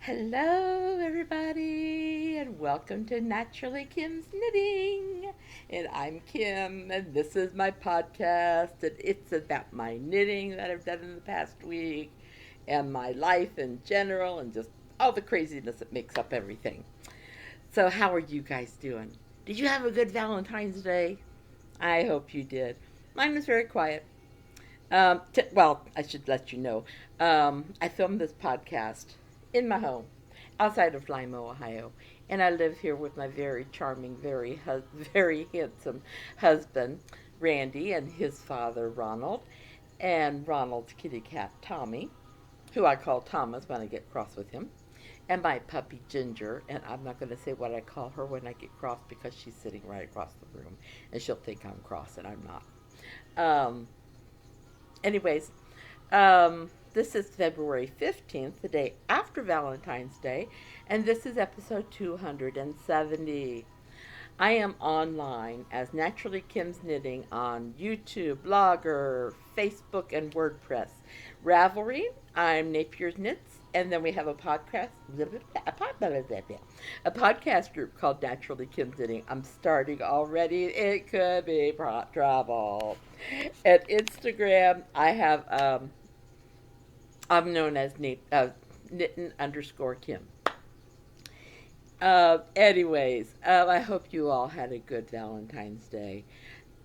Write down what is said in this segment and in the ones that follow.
Hello, everybody, and welcome to Naturally Kim's Knitting. And I'm Kim, and this is my podcast, and it's about my knitting that I've done in the past week, and my life in general, and just all the craziness that makes up everything. So, how are you guys doing? Did you have a good Valentine's Day? I hope you did. Mine was very quiet. Well, I should let you know. I filmed this podcast in my home outside of Lima, Ohio, and I live here with my very charming, very handsome husband, Randy, and his father, Ronald, and Ronald's kitty cat, Tommy, who I call Thomas when I get cross with him, and my puppy, Ginger, and I'm not going to say what I call her when I get cross because she's sitting right across the room, and she'll think I'm cross, and I'm not. Anyways, this is February 15th, the day after Valentine's Day, and this is episode 270. I am online as Naturally Kim's Knitting on YouTube, Blogger, Facebook, and WordPress. Ravelry, I'm NapiersKnits, and then we have a podcast group called Naturally Kim's Knitting. I'm starting already. It could be trouble. At Instagram, I'm known as Knittin underscore Kim. I hope you all had a good Valentine's Day.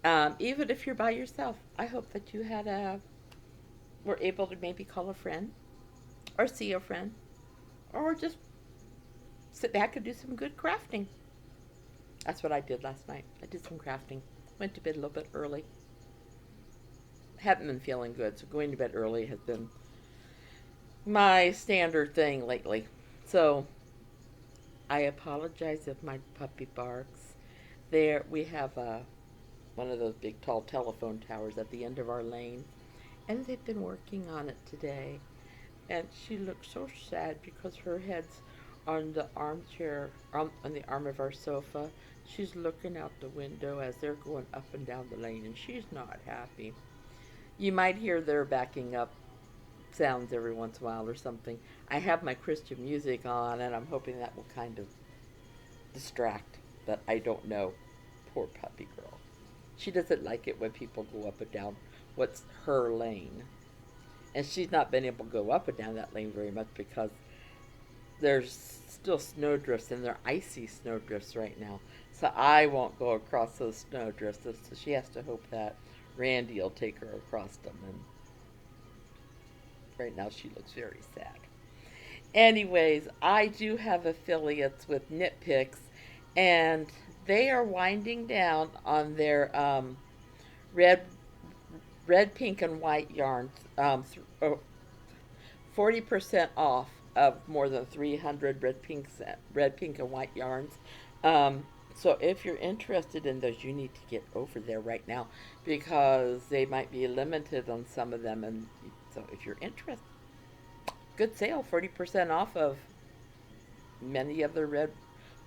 Even if you're by yourself, I hope that you were able to maybe call a friend or see a friend or just sit back and do some good crafting. That's what I did last night. I did some crafting. Went to bed a little bit early. Haven't been feeling good, so going to bed early has been my standard thing lately. So I apologize if my puppy barks. There we have one of those big tall telephone towers at the end of our lane, and they've been working on it today. And she looks so sad because her head's on the armchair, on the arm of our sofa. She's looking out the window as they're going up and down the lane, and she's not happy. You might hear their backing up sounds every once in a while or something. I have my Christian music on, and I'm hoping that will kind of distract, but I don't know. Poor puppy girl. She doesn't like it when people go up and down what's her lane. And she's not been able to go up and down that lane very much because there's still snowdrifts, and they're icy snowdrifts right now. So I won't go across those snowdrifts. So she has to hope that Randy will take her across them. And right now she looks very sad. Anyways, I do have affiliates with Knit Picks, and they are winding down on their red, pink, and white yarns. 40% off of more than 300 red, pink, and white yarns. So if you're interested in those, you need to get over there right now because they might be limited on some of them. And so if you're interested, good sale, 40% off of many of the red,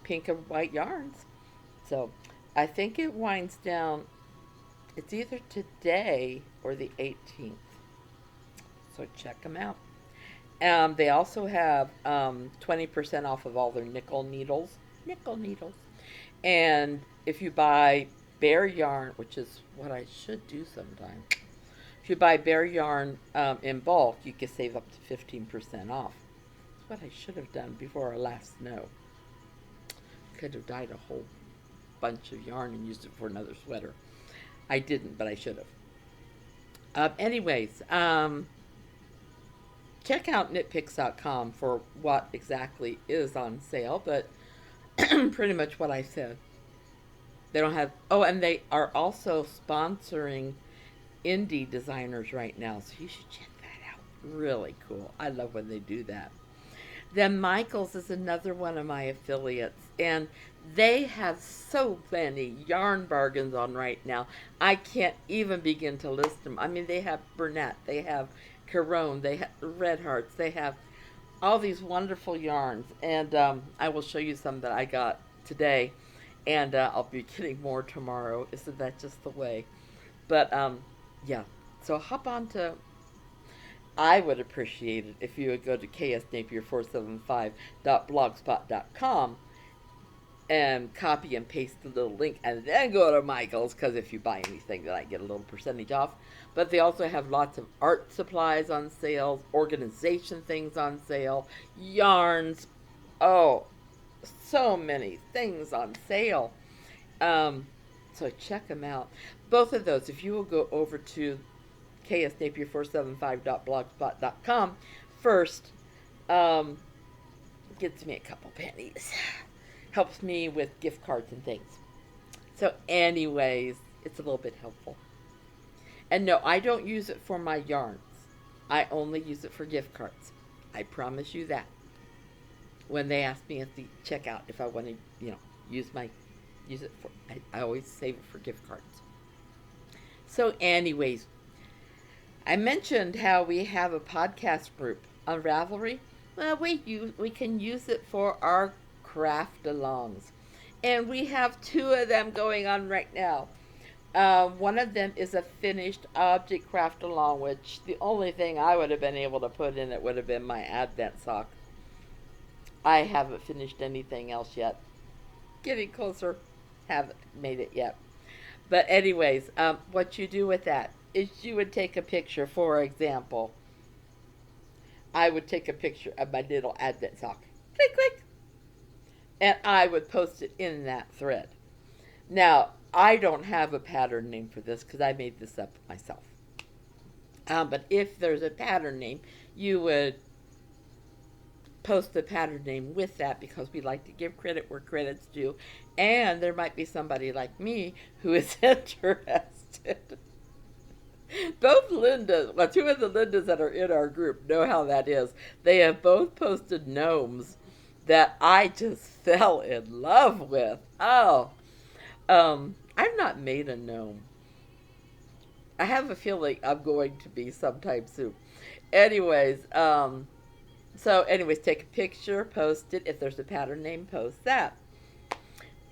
pink, and white yarns. So I think it winds down, it's either today or the 18th. So check them out. They also have 20% off of all their nickel needles. Nickel needles. And if you buy bare yarn, which is what I should do sometime, if you buy bare yarn in bulk, you can save up to 15% off. That's what I should have done before our last snow. Could have dyed a whole bunch of yarn and used it for another sweater. I didn't, but I should have. Check out knitpicks.com for what exactly is on sale, but pretty much what I said. They don't have, oh, and they are also sponsoring indie designers right now, so you should check that out. Really cool. I love when they do that. Then Michaels is another one of my affiliates, and they have so many yarn bargains on right now. I can't even begin to list them. I mean, they have Burnett, they have Caron, they have Red Hearts, they have all these wonderful yarns, and I will show you some that I got today, and I'll be getting more tomorrow. Isn't that just the way? But yeah, so hop on to I would appreciate it if you would go to ksnapier475.blogspot.com and copy and paste the little link and then go to Michael's, because if you buy anything then I get a little percentage off. But they also have lots of art supplies on sale, organization things on sale, yarns, oh, so many things on sale. So check them out. Both of those, if you will go over to ksnapier475.blogspot.com first, gets me a couple pennies. Helps me with gift cards and things. So anyways, it's a little bit helpful. And no, I don't use it for my yarns. I only use it for gift cards. I promise you that. When they ask me at the checkout if I want to, use it for, I always save it for gift cards. So anyways, I mentioned how we have a podcast group on Ravelry. Well, we can use it for our craft alongs. And we have two of them going on right now. One of them is a finished object craft along, which the only thing I would have been able to put in it would have been my Advent sock. I haven't finished anything else yet. Getting closer. Haven't made it yet. But anyways, what you do with that is you would take a picture. For example, I would take a picture of my little Advent sock. Click, click. And I would post it in that thread. Now, I don't have a pattern name for this because I made this up myself. But if there's a pattern name, you would post the pattern name with that, because we like to give credit where credit's due. And there might be somebody like me who is interested. Both Lindas, well, two of the Lindas that are in our group know how that is. They have both posted gnomes that I just fell in love with. Oh, I've not made a gnome. I have a feeling I'm going to be sometime soon. Anyways, take a picture, post it. If there's a pattern name, post that.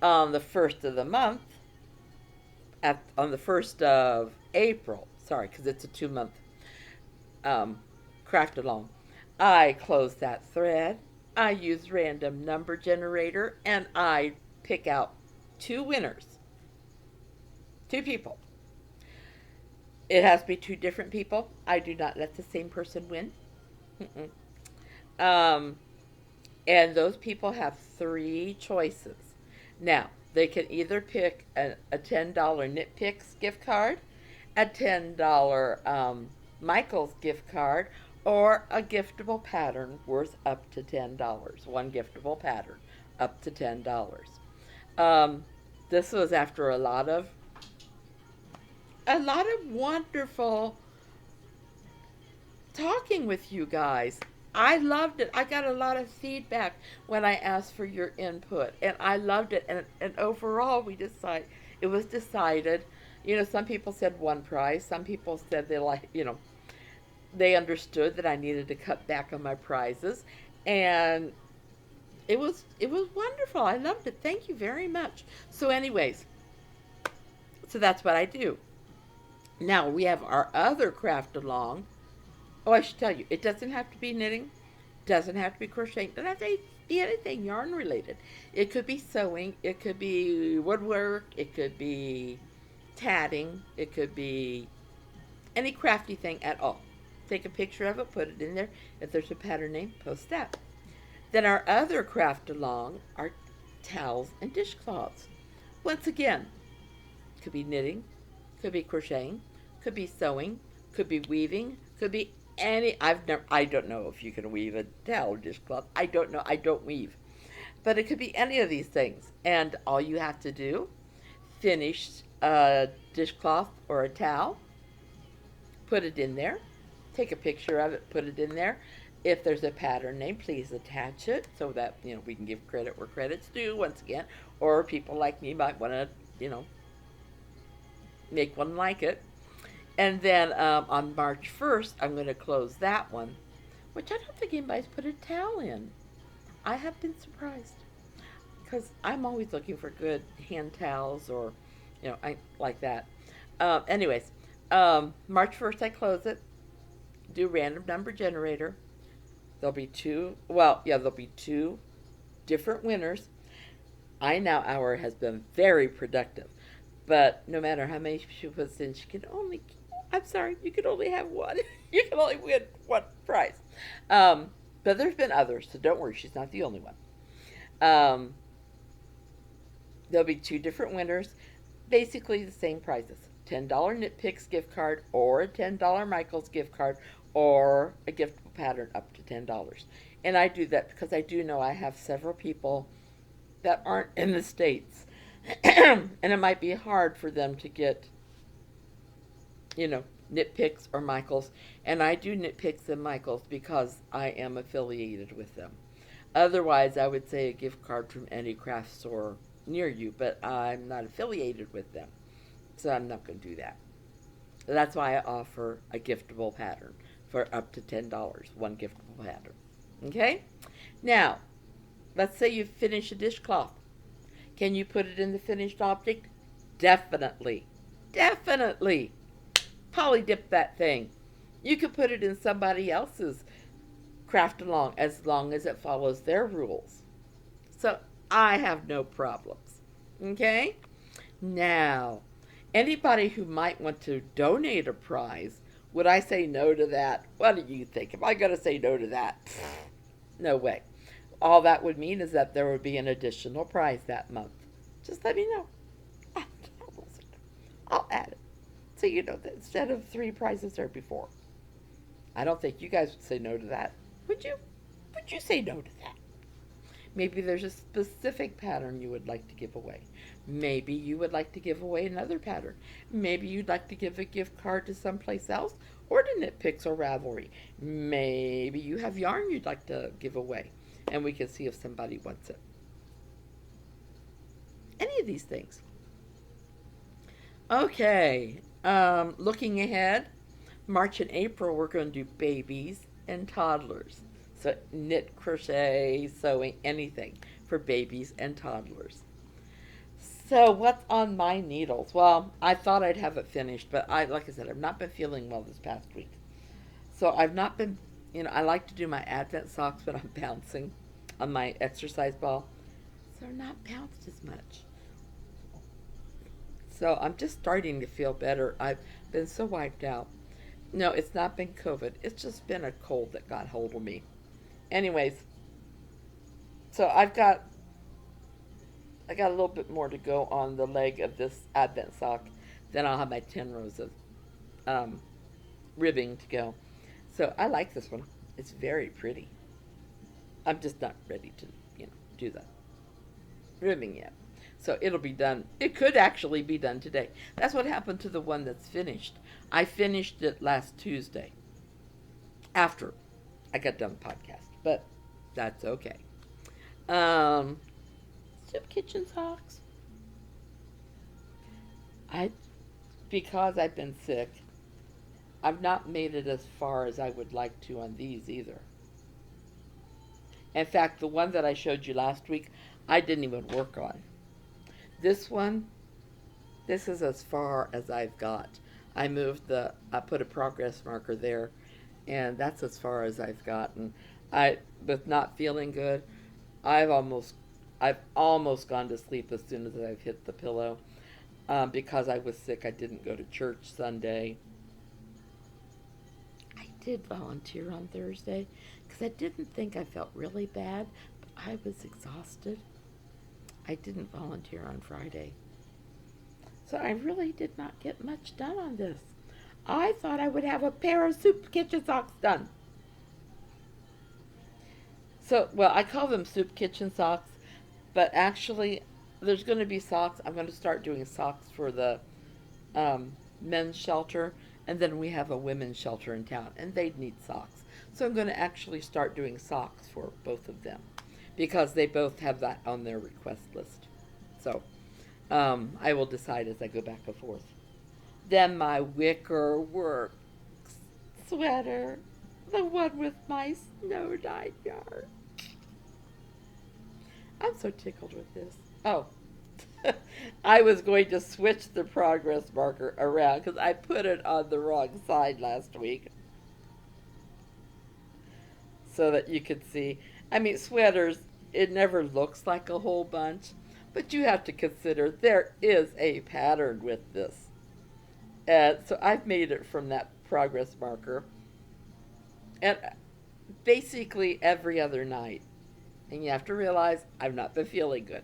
On the 1st of the month, on the 1st of April, sorry, because it's a 2-month craft along, I close that thread. I use random number generator, and I pick out 2 winners. 2 people. It has to be 2 different people. I do not let the same person win. And those people have 3 choices. Now, they can either pick a $10 Knit Picks gift card, a $10 Michael's gift card, or a giftable pattern worth up to $10. One giftable pattern, up to $10. This was after a lot of wonderful talking with you guys. I loved it. I got a lot of feedback when I asked for your input, and I loved it. And overall, it was decided. Some people said one price. Some people said they understood that I needed to cut back on my prizes, and it was wonderful. I loved it. Thank you very much. So anyways, that's what I do. Now we have our other craft along. Oh, I should tell you, it doesn't have to be knitting, doesn't have to be crocheting, doesn't have to be anything yarn related. It could be sewing, it could be woodwork, it could be tatting, it could be any crafty thing at all. Take a picture of it, put it in there. If there's a pattern name, post that. Then our other craft along are towels and dishcloths. Once again, could be knitting, could be crocheting, could be sewing, could be weaving, could be any. I don't know if you can weave a towel or dishcloth. I don't know. I don't weave. But it could be any of these things. And all you have to do, finish a dishcloth or a towel, put it in there, take a picture of it, put it in there. If there's a pattern name, please attach it so that, we can give credit where credit's due once again. Or people like me might want to, make one like it. And then on March 1st, I'm going to close that one, which I don't think anybody's put a towel in. I have been surprised, because I'm always looking for good hand towels or, I like that. Anyways, March 1st, I close it. do random number generator. There'll be there'll be two different winners. I Now Hour has been very productive, but no matter how many she puts in, I'm sorry, you can only have one. You can only win one prize. But there's been others, so don't worry, she's not the only one. Um, there'll be two different winners, basically the same prizes. $10 Knit Picks gift card, or a $10 Michaels gift card, or a giftable pattern up to $10. And I do that because I do know I have several people that aren't in the States. And it might be hard for them to get, Knit Picks or Michaels. And I do Knit Picks and Michaels because I am affiliated with them. Otherwise, I would say a gift card from any craft store near you, but I'm not affiliated with them. So I'm not going to do that. That's why I offer a giftable pattern for up to $10, one giftable pattern. Okay? Now, let's say you finish a dishcloth. Can you put it in the finished object? Definitely. Definitely. Poly dip that thing. You could put it in somebody else's craft along as it follows their rules. So I have no problems. Okay? Now, anybody who might want to donate a prize, would I say no to that? What do you think? Am I going to say no to that? No way. All that would mean is that there would be an additional prize that month. Just let me know. I'll add it. So you know that instead of 3 prizes there before. I don't think you guys would say no to that. Would you? Would you say no to that? Maybe there's a specific pattern you would like to give away. Maybe you would like to give away another pattern. Maybe you'd like to give a gift card to someplace else, or to Knit Picks or Ravelry. Maybe you have yarn you'd like to give away, and we can see if somebody wants it. Any of these things. Okay, looking ahead, March and April we're going to do babies and toddlers. So knit, crochet, sewing, anything for babies and toddlers. So what's on my needles? Well, I thought I'd have it finished, but like I said, I've not been feeling well this past week. So I've not been, I like to do my Advent socks, but I'm bouncing on my exercise ball. So they're not bounced as much. So I'm just starting to feel better. I've been so wiped out. No, it's not been COVID. It's just been a cold that got hold of me. Anyways, so I got a little bit more to go on the leg of this Advent sock. Then I'll have my 10 rows of ribbing to go. So I like this one. It's very pretty. I'm just not ready to, do the ribbing yet. So it'll be done. It could actually be done today. That's what happened to the one that's finished. I finished it last Tuesday after I got done the podcast, but that's okay. Soup kitchen socks. Because I've been sick, I've not made it as far as I would like to on these either. In fact, the one that I showed you last week, I didn't even work on. This one, this is as far as I've got. I put a progress marker there, and that's as far as I've gotten. With not feeling good, I've almost gone to sleep as soon as I've hit the pillow. Because I was sick, I didn't go to church Sunday. I did volunteer on Thursday because I didn't think I felt really bad, but I was exhausted. I didn't volunteer on Friday. So I really did not get much done on this. I thought I would have a pair of soup kitchen socks done. So, I call them soup kitchen socks, but actually there's going to be socks. I'm going to start doing socks for the men's shelter, and then we have a women's shelter in town, and they need socks. So I'm going to actually start doing socks for both of them, because they both have that on their request list. So I will decide as I go back and forth. Then my wicker work sweater, the one with my snow dyed yarn. I'm so tickled with this. Oh, I was going to switch the progress marker around because I put it on the wrong side last week. so that you could see. I mean, sweaters, it never looks like a whole bunch, but you have to consider there is a pattern with this. And so I've made it from that progress marker. And basically every other night. And you have to realize I've not been feeling good.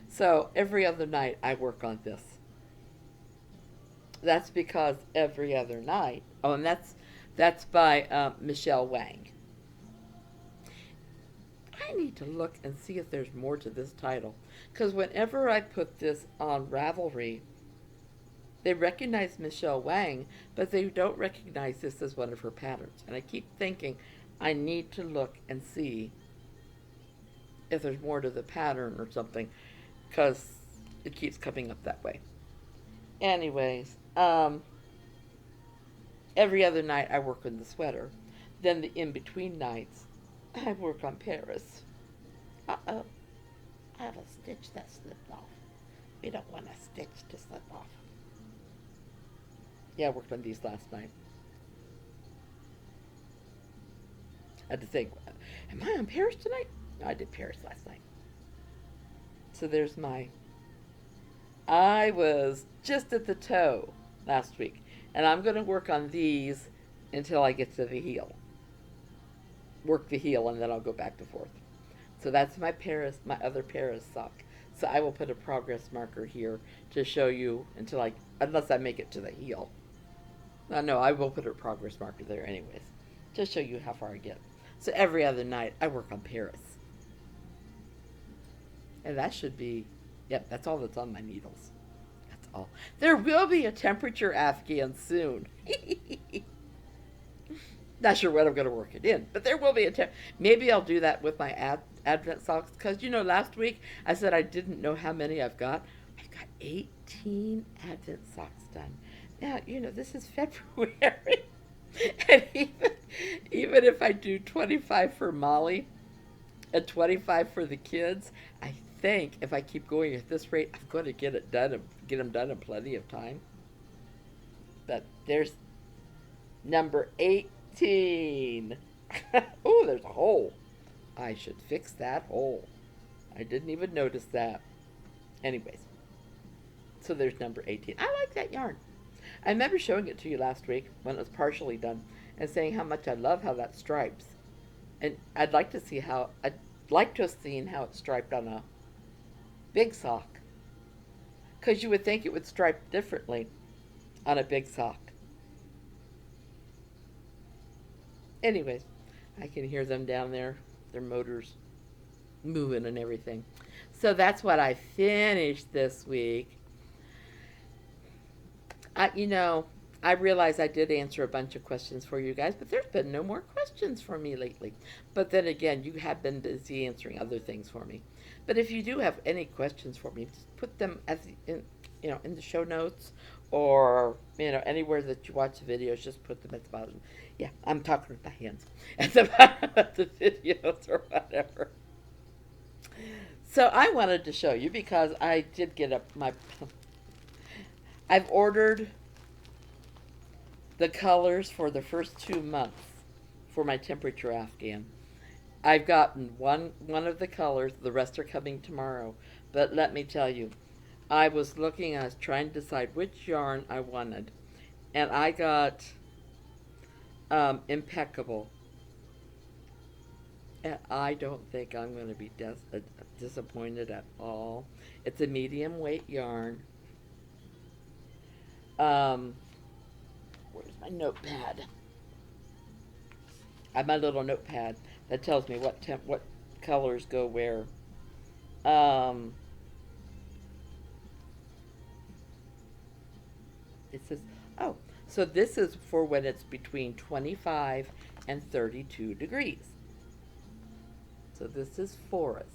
So every other night I work on this. That's because every other night. Oh, and that's by Michelle Wang. I need to look and see if there's more to this title, because whenever I put this on Ravelry, they recognize Michelle Wang, but they don't recognize this as one of her patterns. And I keep thinking I need to look and see if there's more to the pattern or something, because it keeps coming up that way. Anyways, every other night I work on the sweater. Then the in-between nights, I work on Paris. Uh-oh. I have a stitch that slipped off. We don't want a stitch to slip off. Yeah, I worked on these last night. I had to think, am I on Paris tonight? No, I did Paris last night. So there's I was just at the toe last week. And I'm going to work on these until I get to the heel. Work the heel and then I'll go back and forth. So that's my other Paris sock. So I will put a progress marker here to show you unless I make it to the heel. No, I will put a progress marker there anyways, to show you how far I get. So every other night I work on Paris. And that should be, yep, that's all that's on my needles. That's all. There will be a temperature Afghan soon. Not sure when I'm going to work it in, but there will be maybe I'll do that with my Advent socks, because, last week I said I didn't know how many I've got. I've got 18 Advent socks done. Now, this is February. And even if I do 25 for Molly and 25 for the kids, I think if I keep going at this rate, I'm going to get them done in plenty of time. But there's number 18. Oh, there's a hole. I should fix that hole. I didn't even notice that. Anyways, so there's number 18. I like that yarn. I remember showing it to you last week when it was partially done and saying how much I love how that stripes. And I'd like to have seen how it's striped on a big sock. Because you would think it would stripe differently on a big sock. Anyways, I can hear them down there, their motors moving and everything. So that's what I finished this week. I realize I did answer a bunch of questions for you guys, but there's been no more questions for me lately. But then again, you have been busy answering other things for me. But if you do have any questions for me, just put them in the show notes, or anywhere that you watch the videos. Just put them at the bottom. Yeah, I'm talking with my hands at the bottom of the videos or whatever. So I wanted to show you because I did get I've ordered the colors for the first 2 months for my temperature Afghan. I've gotten one of the colors. The rest are coming tomorrow. But let me tell you, I was trying to decide which yarn I wanted. And I got Impeccable. And I don't think I'm going to be disappointed at all. It's a medium weight yarn. Where's my notepad? I have my little notepad that tells me what colors go where. It says, so this is for when it's between 25 and 32 degrees. So this is Forest.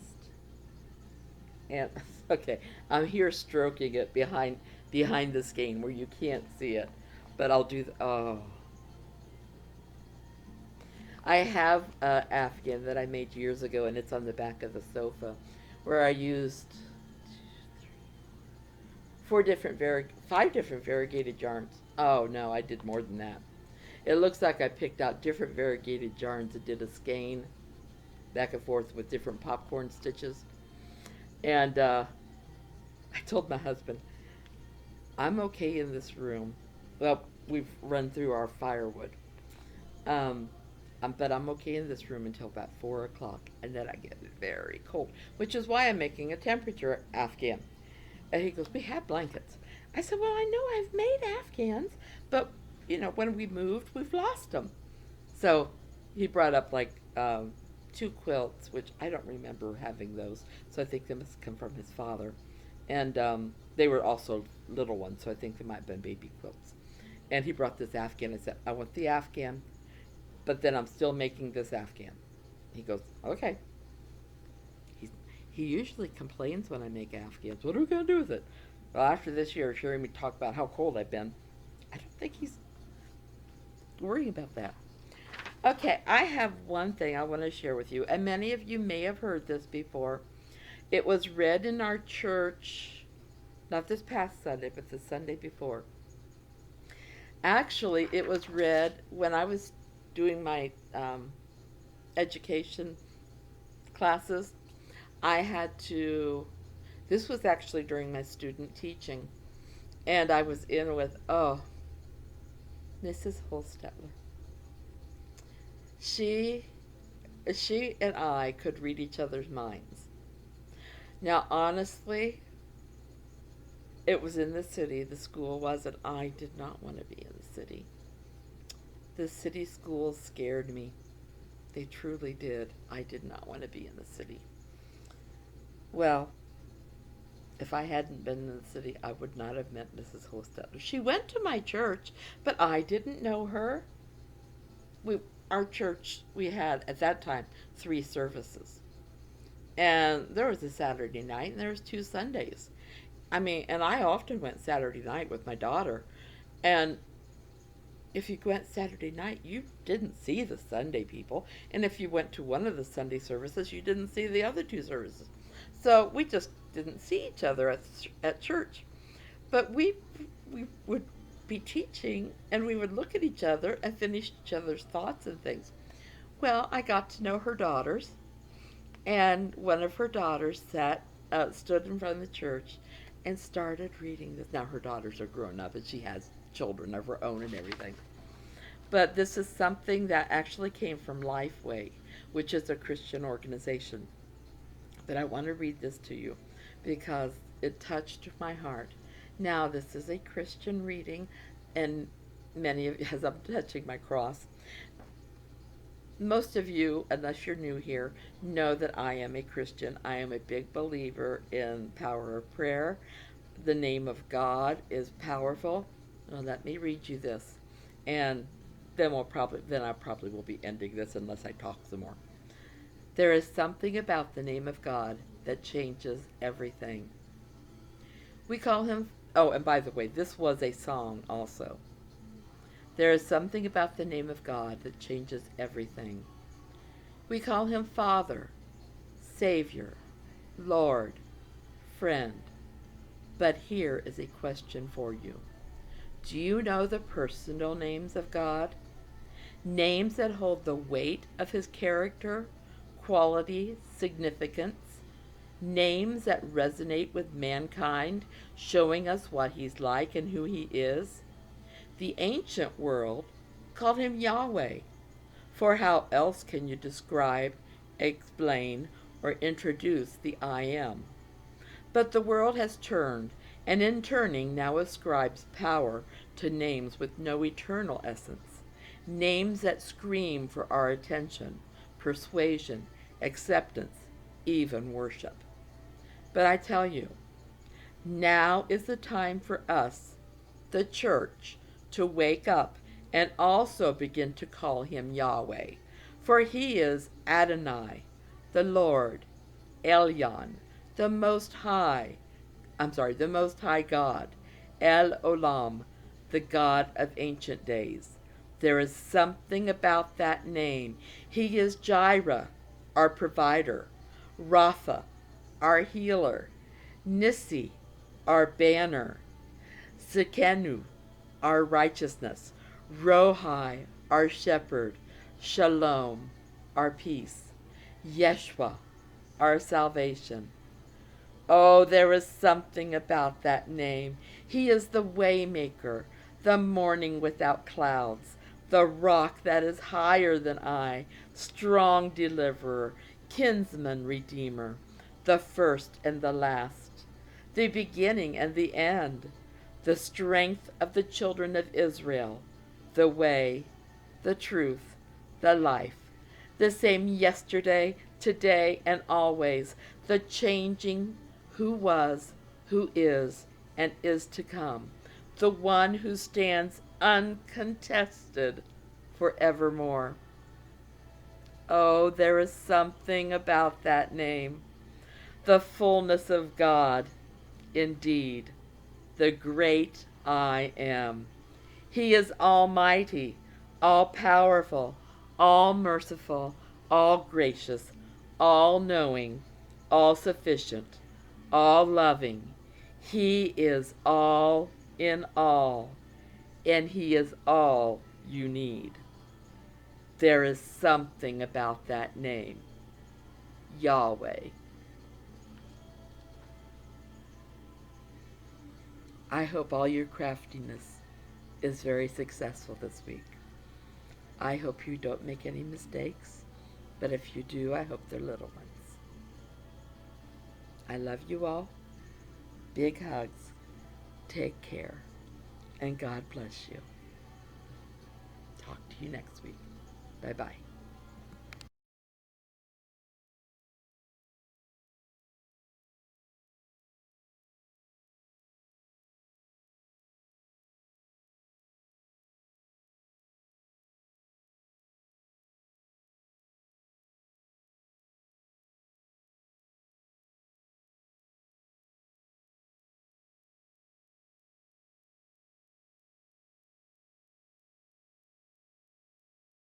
And, okay, I'm here stroking it behind the skein where you can't see it. But I'll do I have an Afghan that I made years ago, and it's on the back of the sofa, where I used 5 different variegated yarns. Oh no, I did more than that. It looks like I picked out different variegated yarns and did a skein back and forth with different popcorn stitches. And I told my husband, I'm okay in this room. Well, we've run through our firewood. Um, but I'm okay in this room until about 4 o'clock, and then I get very cold, which is why I'm making a temperature Afghan. And he goes, we have blankets. I said, well, I know I've made Afghans, but, when we moved, we've lost them. So he brought up like 2 quilts, which I don't remember having those. So I think they must come from his father. And they were also little ones, so I think they might have been baby quilts. And he brought this Afghan. I said, I want the Afghan, but then I'm still making this Afghan. He goes, okay. He usually complains when I make Afghans. What are we going to do with it? Well, after this year, hearing me talk about how cold I've been, I don't think he's worrying about that. Okay, I have one thing I want to share with you, and many of you may have heard this before. It was read in our church, not this past Sunday, but the Sunday before. Actually, it was read when I was doing my education classes. I had to, this was actually during my student teaching, and I was in with, Mrs. Holstetler. She and I could read each other's minds. Now, honestly, it was in the city, the school was, and I did not want to be in the city. The city schools scared me. They truly did. I did not want to be in the city. Well, if I hadn't been in the city, I would not have met Mrs. Holstetler. She went to my church, but I didn't know her. Our church, we had, at that time, 3 services. And there was a Saturday night, and there was 2 Sundays. And I often went Saturday night with my daughter. And if you went Saturday night, you didn't see the Sunday people. And if you went to one of the Sunday services, you didn't see the other 2 services. So we just didn't see each other at church. But we would be teaching, and we would look at each other and finish each other's thoughts and things. Well, I got to know her daughters, and one of her daughters stood in front of the church and started reading this. Now her daughters are grown up, and she has children of her own and everything. But this is something that actually came from Lifeway, which is a Christian organization. But I want to read this to you because it touched my heart. Now, this is a Christian reading, and many of you, as I'm touching my cross, most of you, unless you're new here, know that I am a Christian. I am a big believer in power of prayer. The name of God is powerful. Now, let me read you this, and then I probably will be ending this unless I talk some more. There is something about the name of God that changes everything. We call him, and by the way, this was a song also. There is something about the name of God that changes everything. We call him Father, Savior, Lord, Friend. But here is a question for you. Do you know the personal names of God? Names that hold the weight of his character, quality, significance. Names that resonate with mankind, showing us what he's like and who he is. The ancient world called him Yahweh, for how else can you describe, explain, or introduce the I Am? But the world has turned, and in turning now ascribes power to names with no eternal essence, names that scream for our attention, persuasion, acceptance, even worship. But I tell you, now is the time for us, the church, to wake up and also begin to call him Yahweh, for he is Adonai, the Lord, Elyon, the Most High God, El Olam, the God of ancient days. There is something about that name. He is Jireh, our provider, Rapha, our healer, Nissi, our banner, Tsidkenu, our righteousness, Rohai, our shepherd, Shalom, our peace, Yeshua, our salvation. Oh, there is something about that name. He is the Waymaker, the morning without clouds, the rock that is higher than I, strong deliverer, kinsman redeemer, the first and the last, the beginning and the end, the strength of the children of Israel, the way, the truth, the life, the same yesterday, today, and always, the changing who was, who is, and is to come, the one who stands uncontested forevermore. Oh, there is something about that name, the fullness of God, indeed, the great I am. He is almighty, all-powerful, all-merciful, all-gracious, all-knowing, all-sufficient, all-loving. He is all in all, and He is all you need. There is something about that name, Yahweh. I hope all your craftiness is very successful this week. I hope you don't make any mistakes, but if you do, I hope they're little ones. I love you all. Big hugs. Take care, and God bless you. Talk to you next week. Bye-bye.